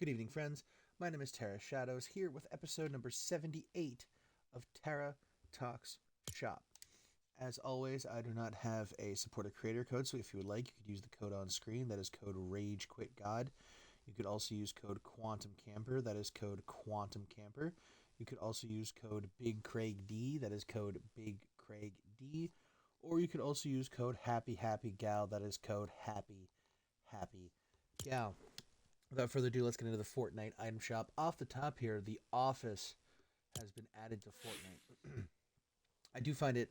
Good evening, friends. My name is Terra Shadows, here with episode number 78 of Terra Talks Shop. As always, I do not have a supporter creator code, so if you would like, you could use the code on screen. That is code RAGEQUITGOD. You could also use code QUANTUMCAMPER. That is code QUANTUMCAMPER. You could also use code BIGCRAIGD. That is code BIGCRAIGD. Or you could also use code HAPPYHAPPYGAL. That is code HAPPYHAPPYGAL. Without further ado, let's get into the Fortnite item shop. Off the top here, The Office has been added to Fortnite. I do find it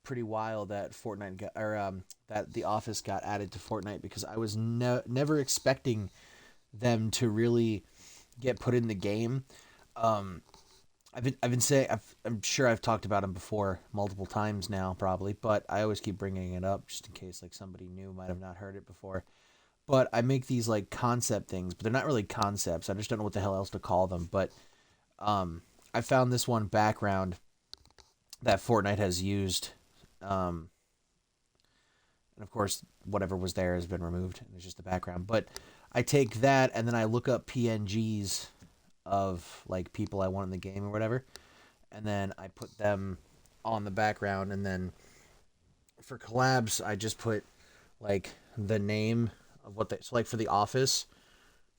pretty wild that that The Office got added to Fortnite, because I was never expecting them to really get put in the game. I've been saying, I'm sure I've talked about them before multiple times now, probably, but I always keep bringing it up just in case like somebody new might have not heard it before. But I make these like concept things, but they're not really concepts. I just don't know what the hell else to call them. But I found this one background that Fortnite has used, and of course whatever was there has been removed, and it's just the background. But I take that and then I look up PNGs of like people I want in the game or whatever, and then I put them on the background. And then for collabs, I just put like the name of what they, so like for The Office,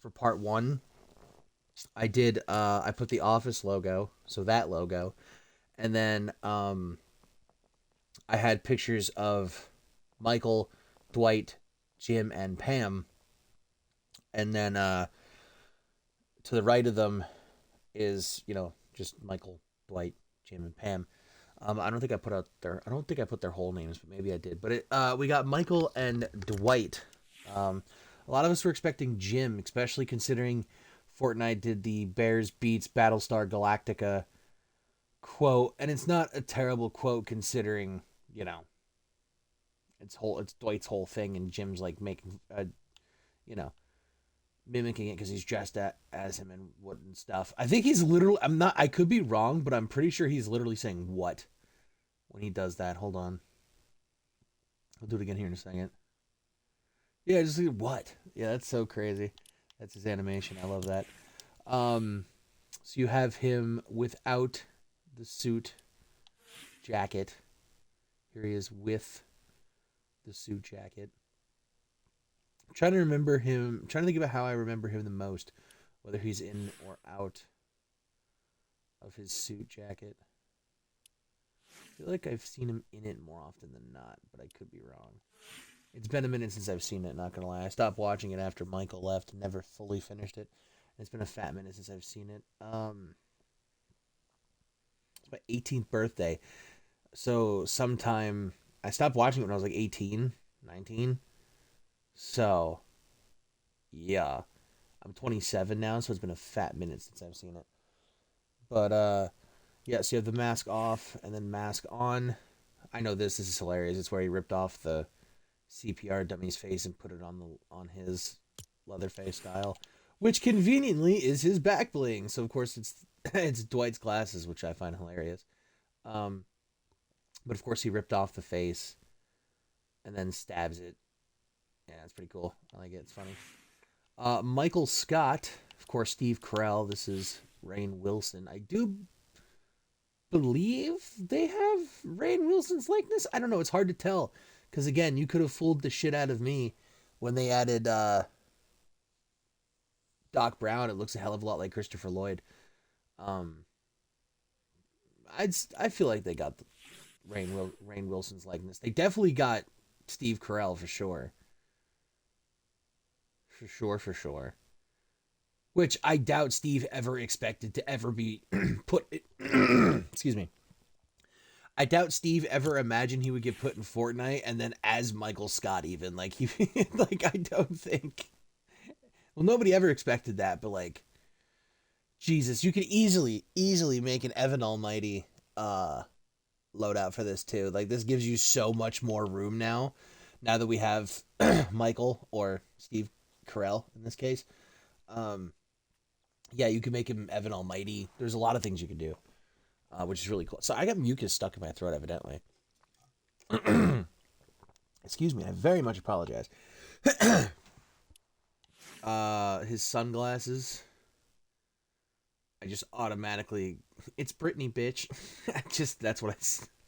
for part 1, I did I put the Office logo, so that logo, and then I had pictures of Michael, Dwight, Jim, and Pam, and then to the right of them is, just Michael, Dwight, Jim, and Pam. I don't think I put their whole names, but maybe I did. But we got Michael and Dwight. A lot of us were expecting Jim, especially considering Fortnite did the Bears beats Battlestar Galactica quote, and it's not a terrible quote considering, it's Dwight's whole thing, and Jim's like making, you know, mimicking it because he's dressed as him and what and stuff. I think he's literally. I could be wrong, but I'm pretty sure he's literally saying what when he does that. Hold on, I'll do it again here in a second. Yeah, just like, what? Yeah, that's so crazy. That's his animation. I love that. So you have him without the suit jacket. Here he is with the suit jacket. I'm trying to remember him. I'm trying to think about how I remember him the most, whether he's in or out of his suit jacket. I feel like I've seen him in it more often than not, but I could be wrong. It's been a minute since I've seen it, not gonna lie. I stopped watching it after Michael left and never fully finished it. It's been a fat minute since I've seen it. It's my 18th birthday. So sometime I stopped watching it when I was like 18, 19. So yeah. I'm 27 now, so it's been a fat minute since I've seen it. But yeah, so you have the mask off and then mask on. I know this is hilarious. It's where he ripped off the CPR dummy's face and put it on his Leatherface style, which conveniently is his back bling. So of course it's it's Dwight's glasses, which I find hilarious. Um, but of course he ripped off the face and then stabs it. Yeah, it's pretty cool. I like it. It's funny. Michael Scott, of course, Steve Carell. This is Rainn Wilson. I do believe they have Rainn Wilson's likeness. I don't know. It's hard to tell. Because, again, you could have fooled the shit out of me when they added Doc Brown. It looks a hell of a lot like Christopher Lloyd. Um, I feel like they got Rainn Wilson's likeness. They definitely got Steve Carell for sure. For sure. Which I doubt Steve ever expected to ever be put... excuse me. I doubt Steve ever imagined he would get put in Fortnite and then as Michael Scott even. Like, I don't think... Well, nobody ever expected that, but, like, Jesus, you could easily make an Evan Almighty loadout for this, too. Like, this gives you so much more room now that we have Michael, or Steve Carell in this case. Yeah, you can make him Evan Almighty. There's a lot of things you can do. Which is really cool. So I got mucus stuck in my throat, evidently. Excuse me, I very much apologize. His sunglasses. I just automatically, it's Britney, bitch. That's what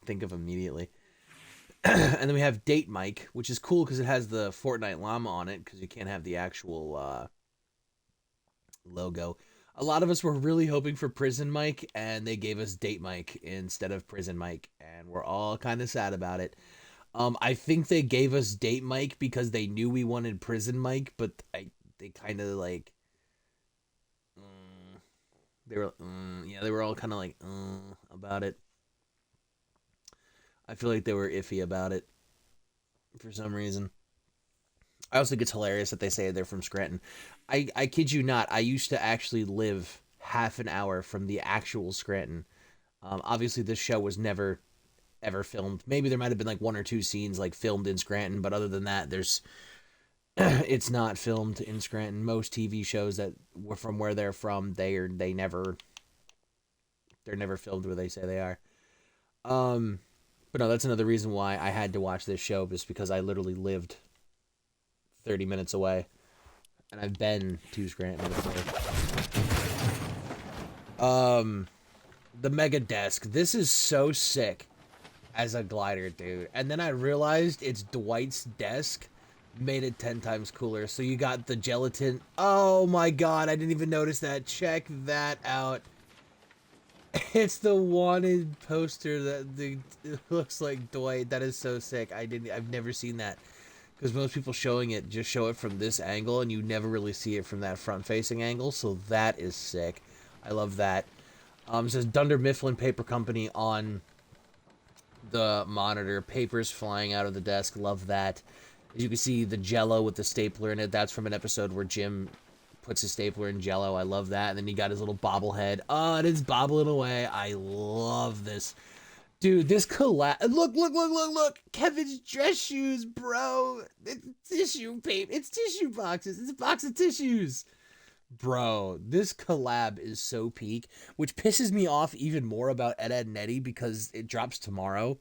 think of immediately. And then we have Date Mike, which is cool because it has the Fortnite llama on it because you can't have the actual logo. A lot of us were really hoping for Prison Mike, and they gave us Date Mike instead of Prison Mike, and we're all kind of sad about it. I think they gave us Date Mike because they knew we wanted Prison Mike, but they kind of like they were all kind of like about it. I feel like they were iffy about it for some reason. I also think it's hilarious that they say they're from Scranton. I kid you not. I used to actually live half an hour from the actual Scranton. Obviously, this show was never ever filmed. Maybe there might have been like one or two scenes like filmed in Scranton, but other than that, there's it's not filmed in Scranton. Most TV shows that were from where they're from, they're never filmed where they say they are. But no, that's another reason why I had to watch this show, just because I literally lived 30 minutes away, and I've been to Scranton before. The Mega Desk. This is so sick as a glider, dude. And then I realized it's Dwight's desk. Made it 10 times cooler. So you got the gelatin. Oh my god, I didn't even notice that. Check that out. It's the wanted poster that it looks like Dwight. That is so sick. I've never seen that. Because most people showing it just show it from this angle, and you never really see it from that front-facing angle. So that is sick. I love that. It says Dunder Mifflin Paper Company on the monitor. Papers flying out of the desk. Love that. As you can see, the Jello with the stapler in it. That's from an episode where Jim puts his stapler in Jello. I love that. And then he got his little bobblehead. Oh, it is bobbling away. I love this. Dude, this collab. Look. Kevin's dress shoes, bro. It's tissue paper. It's tissue boxes. It's a box of tissues. Bro, this collab is so peak, which pisses me off even more about Ed, Edd n Eddy because it drops tomorrow.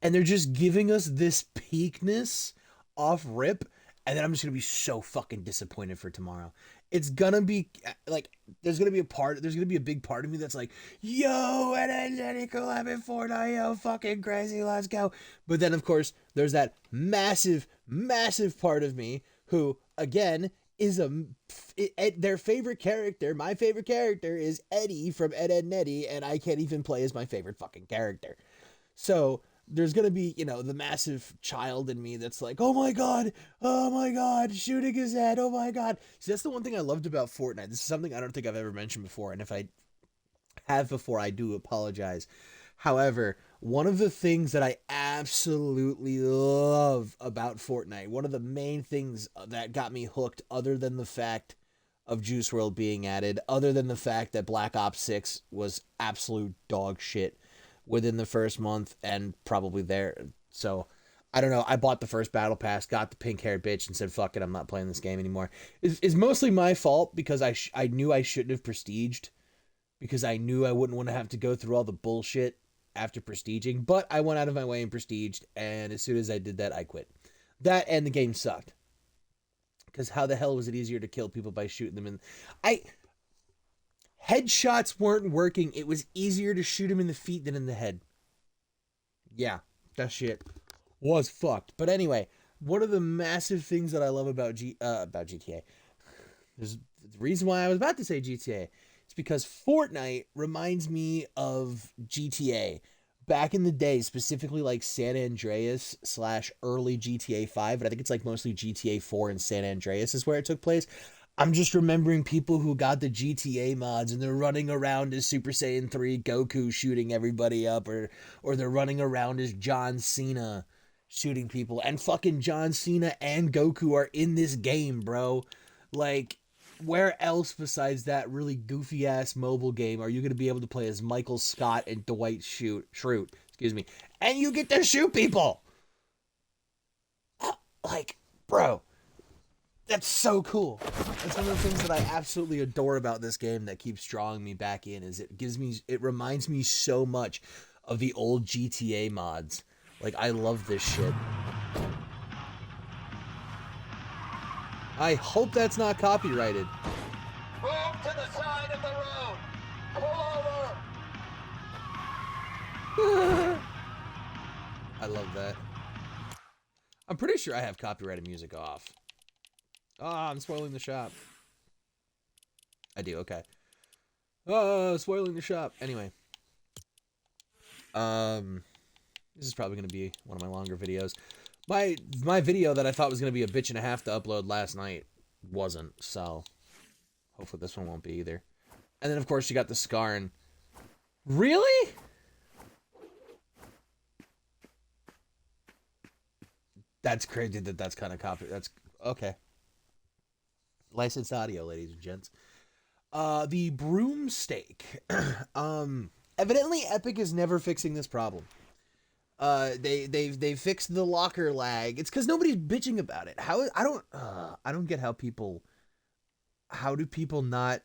And they're just giving us this peakness off rip, and then I'm just gonna be so fucking disappointed for tomorrow. It's gonna be like there's gonna be a big part of me that's like, yo, Ed, Edd n Eddy collab in Fortnite, yo, fucking crazy, let's go. But then of course there's that massive part of me who, again, is their favorite character. My favorite character is Eddie from Ed, Edd n Eddy, and I can't even play as my favorite fucking character. So there's going to be, the massive child in me that's like, oh my god, shooting his head, oh my god. See, that's the one thing I loved about Fortnite. This is something I don't think I've ever mentioned before, and if I have before, I do apologize. However, one of the things that I absolutely love about Fortnite, one of the main things that got me hooked, other than the fact of Juice WRLD being added, other than the fact that Black Ops 6 was absolute dog shit within the first month and probably there. So, I don't know. I bought the first battle pass, got the pink-haired bitch, and said, fuck it, I'm not playing this game anymore. It's mostly my fault because I knew I shouldn't have prestiged, because I knew I wouldn't want to have to go through all the bullshit after prestiging, but I went out of my way and prestiged, and as soon as I did that, I quit. That and the game sucked. Because how the hell was it easier to kill people by shooting them in... Headshots weren't working. It was easier to shoot him in the feet than in the head. Yeah, that shit was fucked. But anyway, one of the massive things that I love about GTA... There's the reason why I was about to say GTA. It's because Fortnite reminds me of GTA. Back in the day, specifically like San Andreas / early GTA 5, but I think it's like mostly GTA 4 and San Andreas is where it took place. I'm just remembering people who got the GTA mods and they're running around as Super Saiyan 3 Goku shooting everybody up, or they're running around as John Cena shooting people. And fucking John Cena and Goku are in this game, bro. Like, where else besides that really goofy ass mobile game are you going to be able to play as Michael Scott and Dwight Schrute, and you get to shoot people? Like, bro, that's so cool. That's one of the things that I absolutely adore about this game that keeps drawing me back in, is it reminds me so much of the old GTA mods. Like, I love this shit. I hope that's not copyrighted. Move to the side of the road. Pull over. I love that. I'm pretty sure I have copyrighted music off. Ah, I'm spoiling the shop. I do, okay. Oh, spoiling the shop. Anyway. This is probably going to be one of my longer videos. My video that I thought was going to be a bitch and a half to upload last night wasn't, so hopefully this one won't be either. And then, of course, you got the scar and... Really? That's crazy that that's kind of copy. That's... Okay. Licensed audio, ladies and gents. The broomstick. Evidently, Epic is never fixing this problem. They fixed the locker lag. It's because nobody's bitching about it. I don't get how people... How do people not...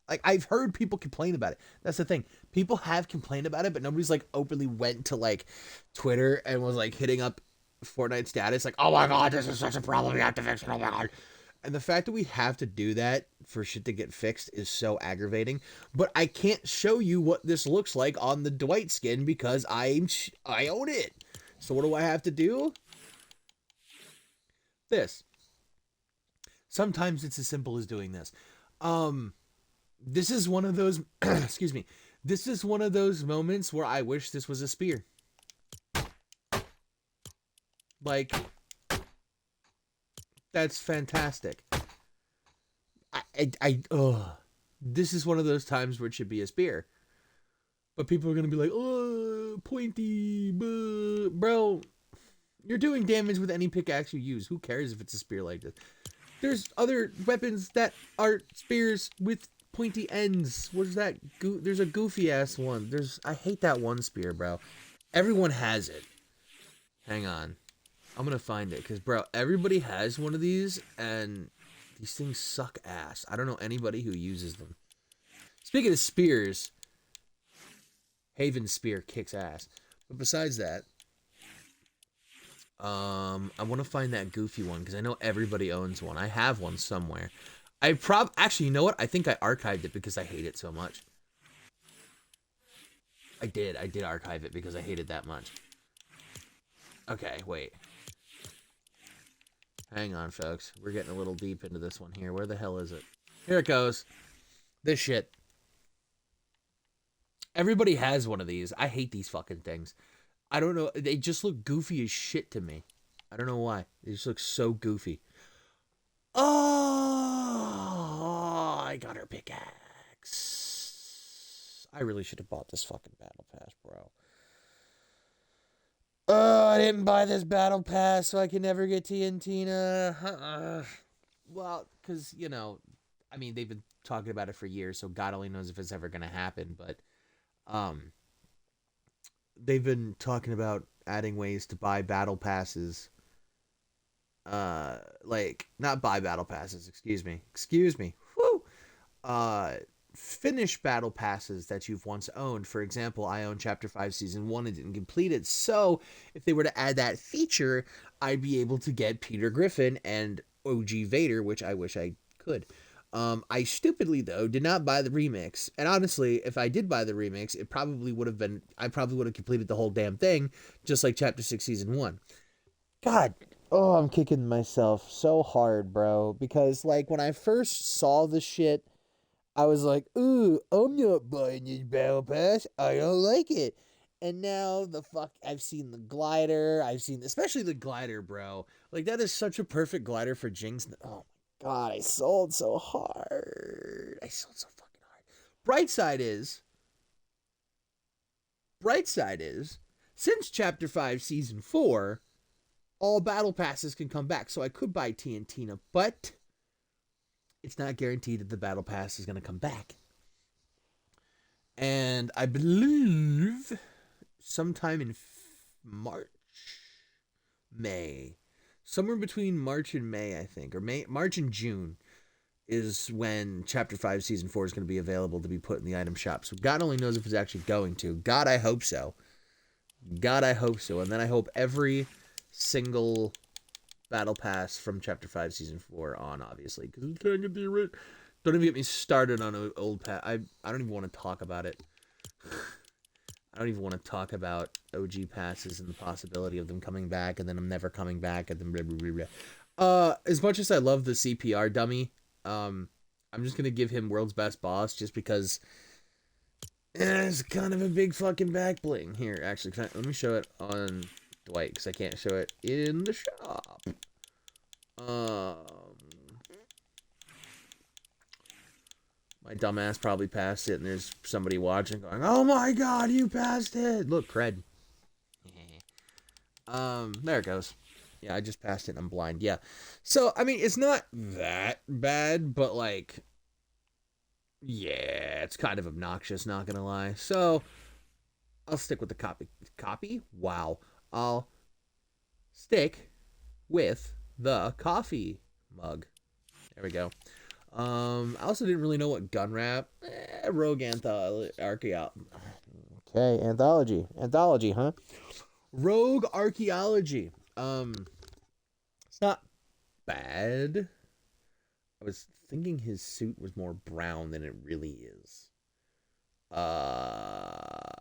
Like, I've heard people complain about it. That's the thing. People have complained about it, but nobody's, like, openly went to, like, Twitter and was, like, hitting up Fortnite status. Like, oh my god, this is such a problem. You have to fix it. Oh my god. And the fact that we have to do that for shit to get fixed is so aggravating. But I can't show you what this looks like on the Dwight skin because I own it. So what do I have to do? This. Sometimes it's as simple as doing this. This is one of those, excuse me, this is one of those moments where I wish this was a spear. Like, that's fantastic. This is one of those times where it should be a spear. But people are going to be like, oh, pointy, bro, you're doing damage with any pickaxe you use. Who cares if it's a spear like this? There's other weapons that are spears with pointy ends. What's that? There's a goofy ass one. I hate that one spear, bro. Everyone has it. Hang on. I'm gonna find it, because, bro, everybody has one of these, and these things suck ass. I don't know anybody who uses them. Speaking of spears, Haven's spear kicks ass. But besides that, I want to find that goofy one, because I know everybody owns one. I have one somewhere. Actually, you know what? I think I archived it because I hate it so much. I did archive it because I hate it that much. Okay, wait. Hang on, folks. We're getting a little deep into this one here. Where the hell is it? Here it goes. This shit. Everybody has one of these. I hate these fucking things. I don't know. They just look goofy as shit to me. I don't know why. They just look so goofy. Oh, I got her pickaxe. I really should have bought this fucking battle pass, bro. Oh, I didn't buy this battle pass, so I can never get TNT. Well, because, you know, I mean, they've been talking about it for years, so God only knows if it's ever going to happen, but, they've been talking about adding ways to buy battle passes. Like, not buy battle passes, excuse me. Whew. Finish battle passes that you've once owned. For example, I own Chapter 5 Season 1 and didn't complete it, so if they were to add that feature, I'd be able to get Peter Griffin and OG Vader, which I wish I could. I stupidly, though, did not buy the remix, and honestly, if I did buy the remix, I probably would have completed the whole damn thing, just like Chapter 6 Season 1. God, oh, I'm kicking myself so hard, bro, because, like, when I first saw the shit, I was like, ooh, I'm not buying this battle pass. I don't like it. And now I've seen the glider. Especially the glider, bro. Like, that is such a perfect glider for Jinx. Oh my god, I sold so hard. I sold so fucking hard. Bright side is, since Chapter 5 Season 4, all battle passes can come back. So I could buy TNT, but it's not guaranteed that the battle pass is going to come back. And I believe sometime in May, somewhere between March and May, I think, or March and June is when Chapter 5 Season 4 is going to be available to be put in the item shop. So God only knows if it's actually going to. God, I hope so. And then I hope every single battle pass from Chapter 5, Season 4 on, obviously, because we can't get the original. Don't even get me started on old pass. I don't even want to talk about it. I don't even want to talk about OG passes and the possibility of them coming back, and then I'm never coming back, and then blah, blah, blah, blah. As much as I love the CPR dummy, I'm just gonna give him World's Best Boss just because it's kind of a big fucking back bling. Here, actually, let me show it on Dwight, because I can't show it in the shop. My dumbass probably passed it, and there's somebody watching going, "Oh my god, you passed it!" Look, cred. There it goes. Yeah, I just passed it and I'm blind. Yeah. So, I mean, it's not that bad, but like, yeah, it's kind of obnoxious, not gonna lie. So, I'll stick with the copy. Copy? Wow. I'll stick with the coffee mug. There we go. I also didn't really know what gun wrap. Rogue archaeology. Okay, anthology, huh? Rogue archaeology. It's not bad. I was thinking his suit was more brown than it really is. I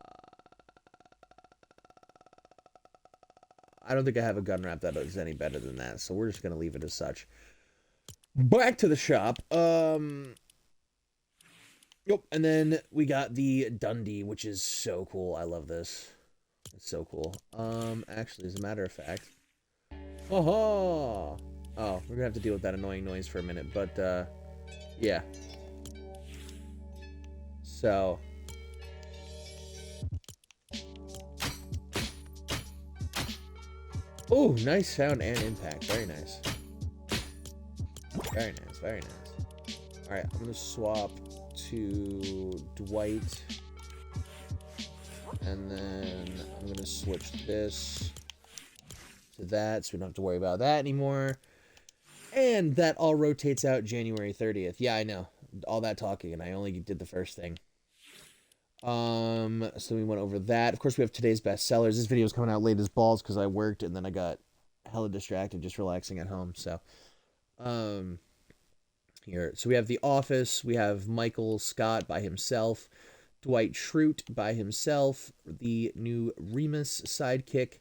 don't think I have a gun wrap that is any better than that, so we're just gonna leave it as such. Back to the shop. Yep, and then we got the Dundee, which is so cool. I love this. It's so cool. Actually, as a matter of fact. Oh, we're gonna have to deal with that annoying noise for a minute, but, yeah. So. Oh, nice sound and impact. Very nice. Very nice, very nice. Alright, I'm gonna swap to Dwight. And then I'm gonna switch this to that, so we don't have to worry about that anymore. And that all rotates out January 30th. Yeah, I know. All that talking, and I only did the first thing. So we went over that. Of course, we have today's best sellers. This video is coming out late as balls because I worked and then I got hella distracted just relaxing at home. So, here. So we have The Office. We have Michael Scott by himself. Dwight Schrute by himself. The new Remus sidekick.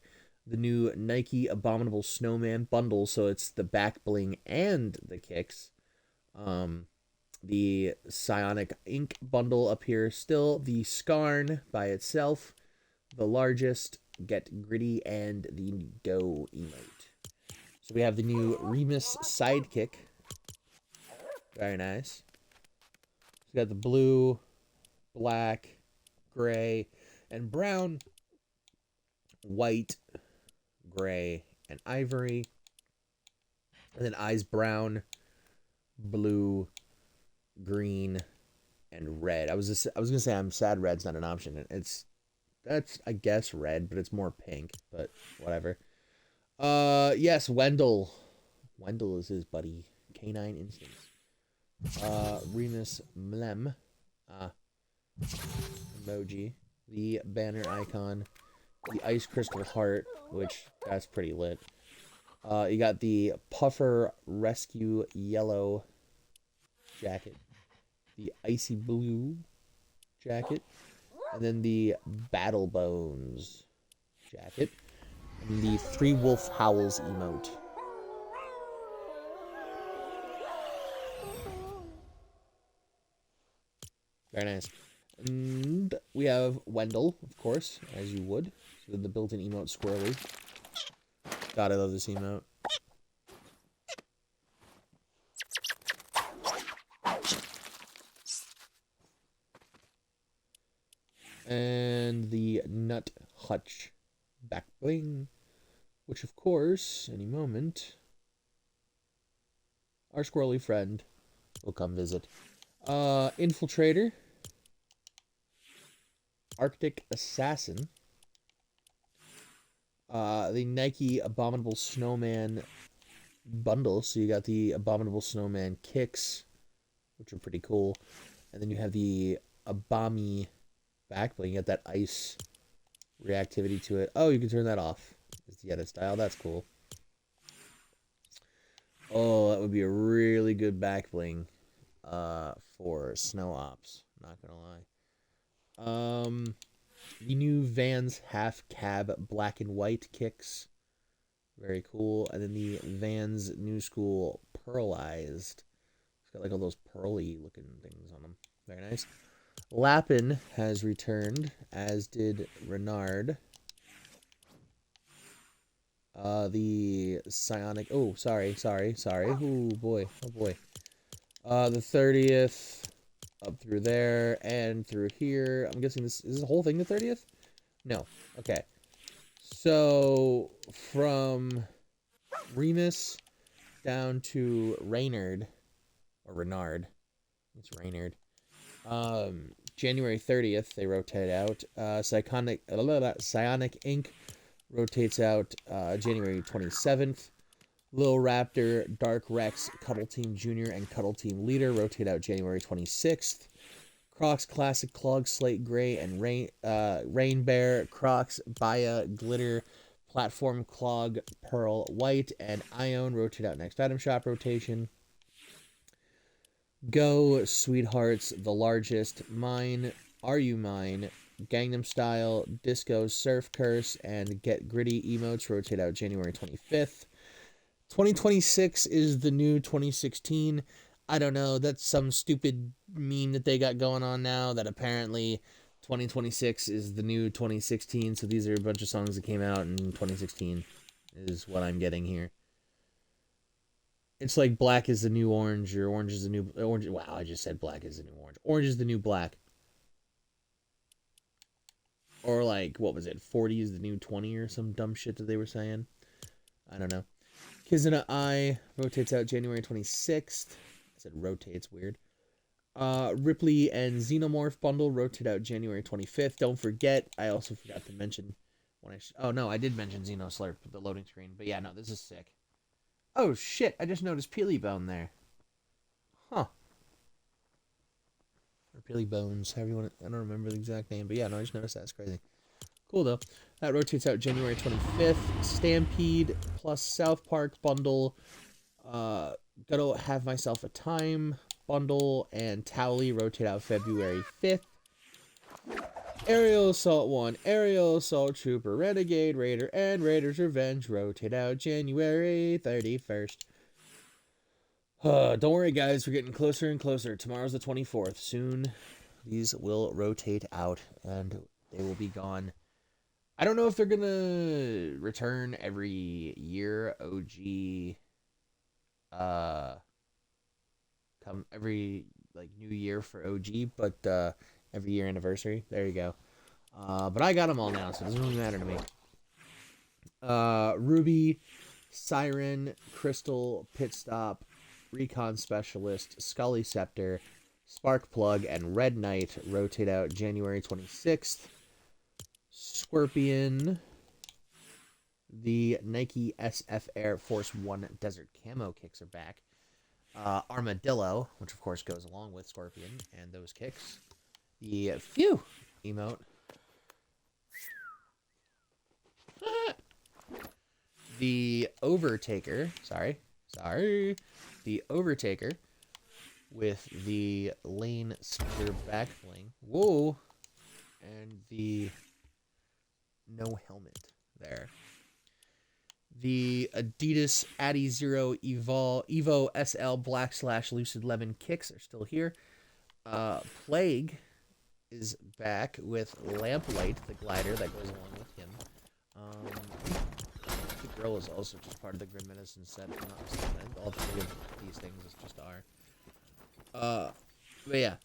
The new Nike Abominable Snowman bundle. So it's the back bling and the kicks. The Psionic Ink bundle up here. Still the Skarn by itself. The largest, Get Gritty, and the Go emote. So we have the new Remus sidekick. Very nice. So we got the blue, black, gray, and brown, white, gray, and ivory. And then eyes brown, blue, green, and red. I was gonna say I'm sad red's not an option. That's I guess red, but it's more pink, but whatever. Yes, Wendell. Wendell is his buddy. Canine Instincts. Remus Mlem. Emoji. The banner icon. The Ice Crystal Heart, which that's pretty lit. You got the Puffer Rescue Yellow jacket. The Icy Blue jacket. And then the Battle Bones jacket. And the Three Wolf Howls emote. Very nice. And we have Wendell, of course, as you would. So the built-in emote squirrely. God, I love this emote. And the Nut Hutch back bling, which of course, any moment, our squirrely friend will come visit. Infiltrator. Arctic Assassin. The Nike Abominable Snowman bundle. So you got the Abominable Snowman kicks, which are pretty cool. And then you have the Abami back bling. You got that ice reactivity to it. Oh, you can turn that off. It's the edit style. That's cool. would be a really good back bling for snow ops. Not gonna lie. The new Vans half cab black and white kicks. Very cool. And then the Vans New School pearlized. It's got like all those pearly looking things on them. Very nice. Lapin has returned, as did Renard. The Psionic. Oh, sorry. Oh boy. The 30th up through there and through here. I'm guessing this is the whole thing the 30th? No. Okay. So from Remus down to Reynard or Renard. It's Reynard. January 30th they rotate out. Psionic Inc. rotates out January 27th. Lil Raptor, Dark Rex, Cuddle Team Junior, and Cuddle Team Leader rotate out January 26th. Crocs Classic Clog, Slate Gray, and Rain Bear, Crocs, Baya, Glitter, Platform Clog, Pearl White, and Ion rotate out next item shop rotation. Go, Sweethearts, The Largest, Mine, Are You Mine, Gangnam Style, Disco, Surf Curse, and Get Gritty emotes rotate out January 25th. 2026 is the new 2016. I don't know. That's some stupid meme that they got going on now that apparently 2026 is the new 2016. So these are a bunch of songs that came out in 2016 is what I'm getting here. It's like black is the new orange or orange is the new orange. Wow, I just said black is the new orange. Orange is the new black. Or like, what was it? 40 is the new 20 or some dumb shit that they were saying. I don't know. Kizuna Eye rotates out January 26th. I said rotates, weird. Ripley and Xenomorph bundle rotate out January 25th. Don't forget, I also forgot to mention when oh no, I did mention Xenoslurp with the loading screen. But yeah, no, this is sick. Oh shit, I just noticed Peely Bone there. Huh. Or Peely Bones, however you want to, I don't remember the exact name, but yeah, no, I just noticed that. It's crazy. Cool though. That rotates out January 25th. Stampede plus South Park bundle. Gotta Have Myself a Time bundle. And Towley rotate out February 5th. Aerial Assault 1, Aerial Assault Trooper, Renegade Raider, and Raider's Revenge rotate out January 31st. Don't worry, guys. We're getting closer and closer. Tomorrow's the 24th. Soon, these will rotate out, and they will be gone. I don't know if they're gonna return every year. OG, come every like new year for OG, but every year anniversary. There you go. But I got them all now, so it doesn't really matter to me. Ruby, Siren, Crystal, Pit Stop, Recon Specialist, Scully Scepter, Spark Plug, and Red Knight rotate out January 26th. Scorpion, the Nike SF Air Force 1 Desert Camo kicks are back. Armadillo, which of course goes along with Scorpion and those kicks. The Phew emote. The Overtaker, sorry. The Overtaker with the Lane Splitter back bling. Whoa. And the no helmet there. The Adidas Addy Zero Evo SL Black / Lucid Lemon kicks are still here. Plague is back with Lamplight, the glider that goes along with him. The girl is also just part of the Grim Medicine set. If I'm not mistaken. All three of these things is just are. But yeah.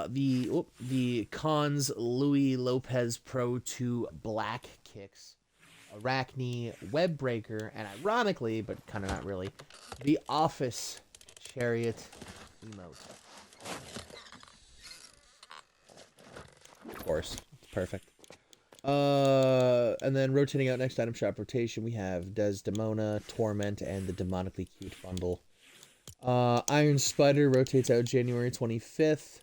The Cons Louis Lopez Pro 2 Black kicks. Arachne, Webbreaker, and ironically, but kind of not really, the Office Chariot emote. Of course, it's perfect. And then rotating out next item shop rotation, we have Desdemona, Torment, and the Demonically Cute bundle. Iron Spider rotates out January 25th.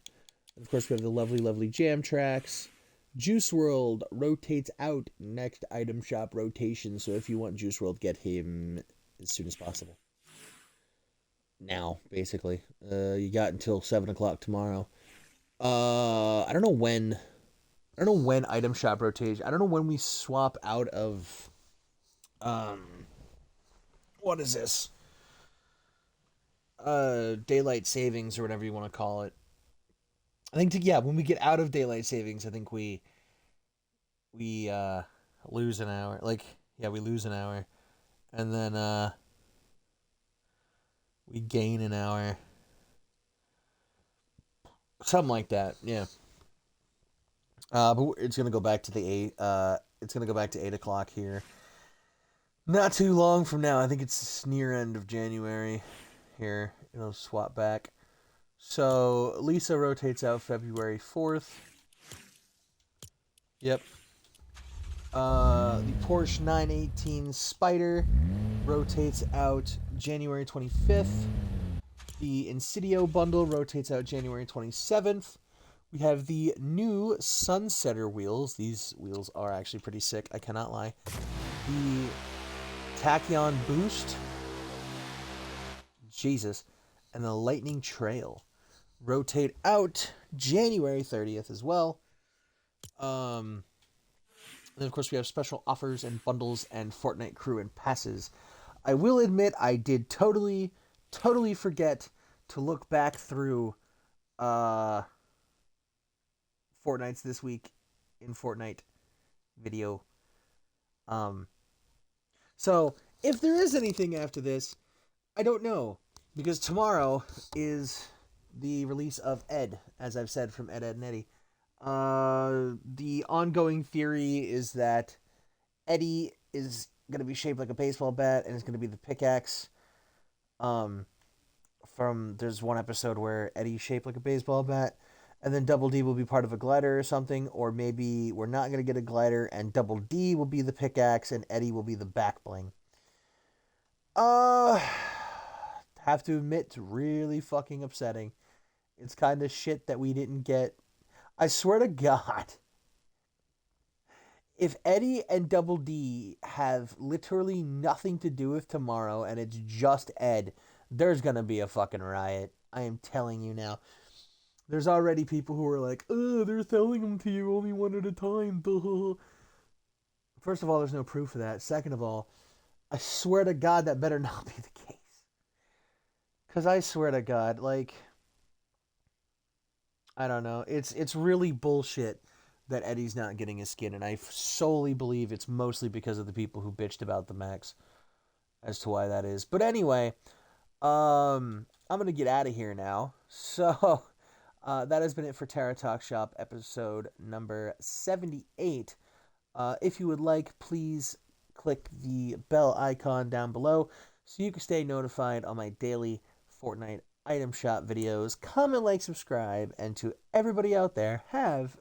Of course, we have the lovely Jam Tracks. Juice World rotates out next item shop rotation, so if you want Juice World, get him as soon as possible. now, basically. You got until 7 o'clock tomorrow. I don't know when. I don't know when item shop rotation. I don't know when we swap out of. What is this? Daylight savings or whatever you want to call it. I think yeah, when we get out of daylight savings, I think we lose an hour. Like yeah, we lose an hour, and then we gain an hour. Something like that. Yeah. But it's gonna go back to the eight. It's gonna go back to 8 o'clock here. Not too long from now. I think it's near end of January. Here, it'll swap back. So Lisa rotates out February 4th. Yep. The Porsche 918 Spider rotates out January 25th. The Insidio bundle rotates out January 27th. We have the new Sunsetter wheels. These wheels are actually pretty sick, I cannot lie. The Tachyon Boost. Jesus. And the Lightning Trail rotate out January 30th as well. And then, of course, we have special offers and bundles and Fortnite crew and passes. I will admit I did totally forget to look back through Fortnite's this week in Fortnite video. So if there is anything after this, I don't know, because tomorrow is the release of Ed, as I've said, from Ed, Ed, and Eddie. The ongoing theory is that Eddie is going to be shaped like a baseball bat and it's going to be the pickaxe. There's one episode where Eddie's shaped like a baseball bat, and then Double D will be part of a glider or something, or maybe we're not going to get a glider and Double D will be the pickaxe and Eddie will be the back bling. Have to admit, it's really fucking upsetting. It's kind of shit that we didn't get. I swear to God, if Eddie and Double D have literally nothing to do with tomorrow and it's just Ed, there's gonna be a fucking riot. I am telling you now. There's already people who are like, oh, they're selling them to you only one at a time. First of all, there's no proof of that. Second of all, I swear to God that better not be the case. Because I swear to God, like, I don't know. It's really bullshit that Eddie's not getting his skin, and I solely believe it's mostly because of the people who bitched about the Max as to why that is. But anyway, I'm gonna get out of here now. So that has been it for Terra Talk Shop episode number 78. If you would like, please click the bell icon down below so you can stay notified on my daily Fortnite item shop videos. Comment, like, subscribe, and to everybody out there, have